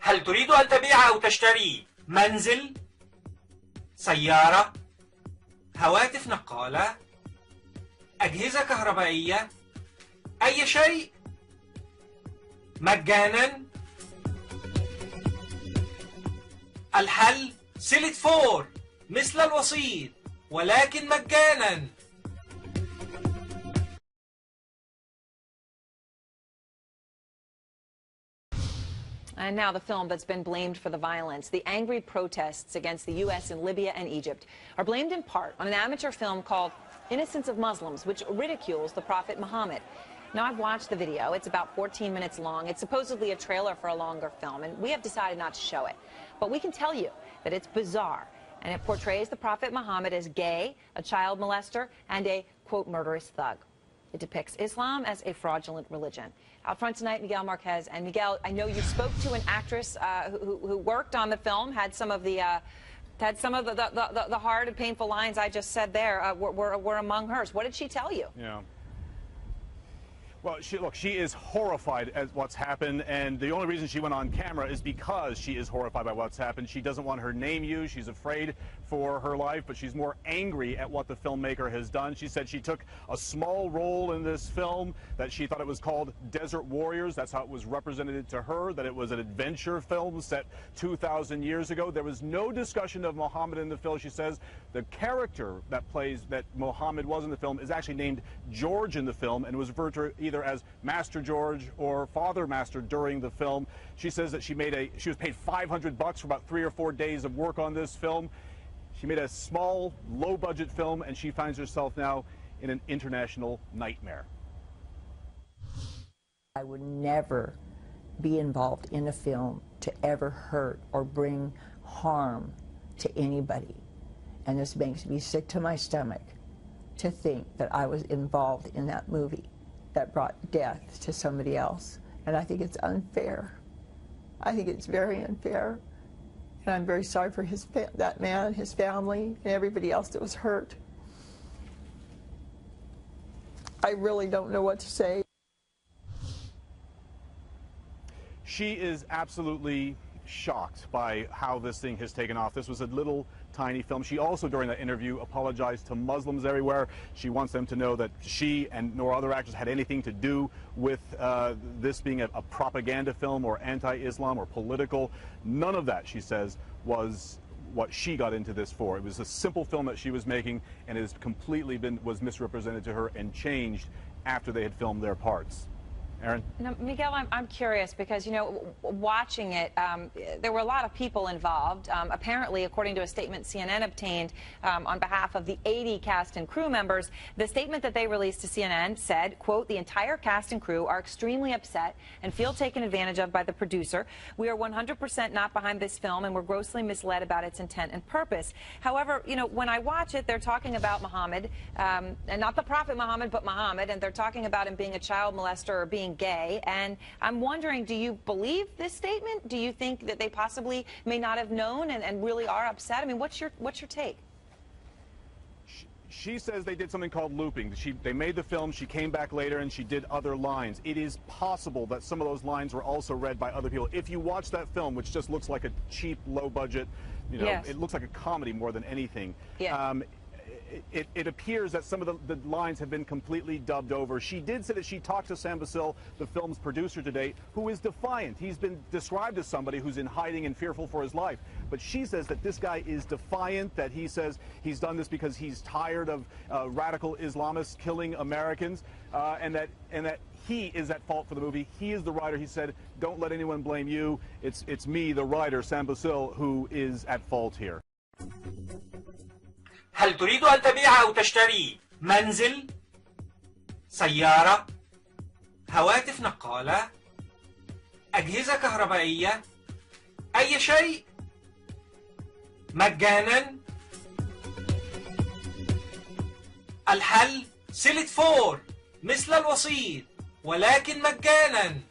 هل تريد أن تبيع أو تشتري منزل، سيارة، هواتف نقالة، أجهزة كهربائية، أي شيء مجانا؟ الحل صلة فور مثل الوسيط ولكن مجانا. And now the film that's been blamed for the violence. The angry protests against the U.S. in Libya and Egypt are blamed in part on an amateur film called Innocence of Muslims, which ridicules the Prophet Muhammad. Now, I've watched the video. It's about 14 minutes long. It's supposedly a trailer for a longer film, and we have decided not to show it. But we can tell you that it's bizarre, and it portrays the Prophet Muhammad as gay, a child molester, and a, quote, murderous thug. It depicts Islam as a fraudulent religion. Out front tonight, Miguel Marquez. And Miguel, I know you spoke to an actress who worked on the film, had some of the hard and painful lines I just said there were among hers. What did she tell you? Yeah. Well, she is horrified at what's happened, and the only reason she went on camera is because she is horrified by what's happened. She doesn't want her name used. She's afraid for her life, but she's more angry at what the filmmaker has done. She said she took a small role in this film, that she thought it was called Desert Warriors. That's how it was represented to her, that it was an adventure film set 2,000 years ago. There was no discussion of Muhammad in the film. She says the character that Muhammad was in the film is actually named George in the film, and was referred to either as Master George or Father Master during the film. She says that she was paid $500 for about 3 or 4 days of work on this film. She made a small, low-budget film, and she finds herself now in an international nightmare. I would never be involved in a film to ever hurt or bring harm to anybody. And this makes me sick to my stomach to think that I was involved in that movie that brought death to somebody else. And I think it's unfair. I think it's very unfair. And I'm very sorry for that man, his family, and everybody else that was hurt. I really don't know what to say. She is absolutely shocked by how this thing has taken off. This was a little tiny film. She also, during that interview, apologized to Muslims everywhere. She wants them to know that she and nor other actors had anything to do with this being a propaganda film or anti-Islam or political. None of that, she says, was what she got into this for. It was a simple film that she was making, and it has completely was misrepresented to her and changed after they had filmed their parts. Aaron? Now, Miguel, I'm curious because, you know, watching it, there were a lot of people involved. Apparently, according to a statement CNN obtained on behalf of the 80 cast and crew members, the statement that they released to CNN said, quote, "The entire cast and crew are extremely upset and feel taken advantage of by the producer. We are 100% not behind this film, and we're grossly misled about its intent and purpose." However, you know, when I watch it, they're talking about Muhammad, and not the Prophet Muhammad, but Muhammad, and they're talking about him being a child molester or being gay. And I'm wondering, do you believe this statement? Do you think that they possibly may not have known and really are upset? I mean, what's your take? She says they did something called looping. They made the film, she came back later, and she did other lines. It is possible that some of those lines were also read by other people. If you watch that film, which just looks like a cheap, low-budget, you know, yes, it looks like a comedy more than anything. Yeah. It appears that some of the lines have been completely dubbed over. She did say that she talked to Sam Basile, the film's producer today, who is defiant. He's been described as somebody who's in hiding and fearful for his life. But she says that this guy is defiant, that he says he's done this because he's tired of radical Islamists killing Americans, and that he is at fault for the movie. He is the writer. He said, "Don't let anyone blame you. It's me, the writer, Sam Basile, who is at fault here." هل تريد أن تبيع أو تشتري منزل، سيارة، هواتف نقالة، أجهزة كهربائية، أي شيء مجانا؟ الحل صلة فور مثل الوسيط ولكن مجانا.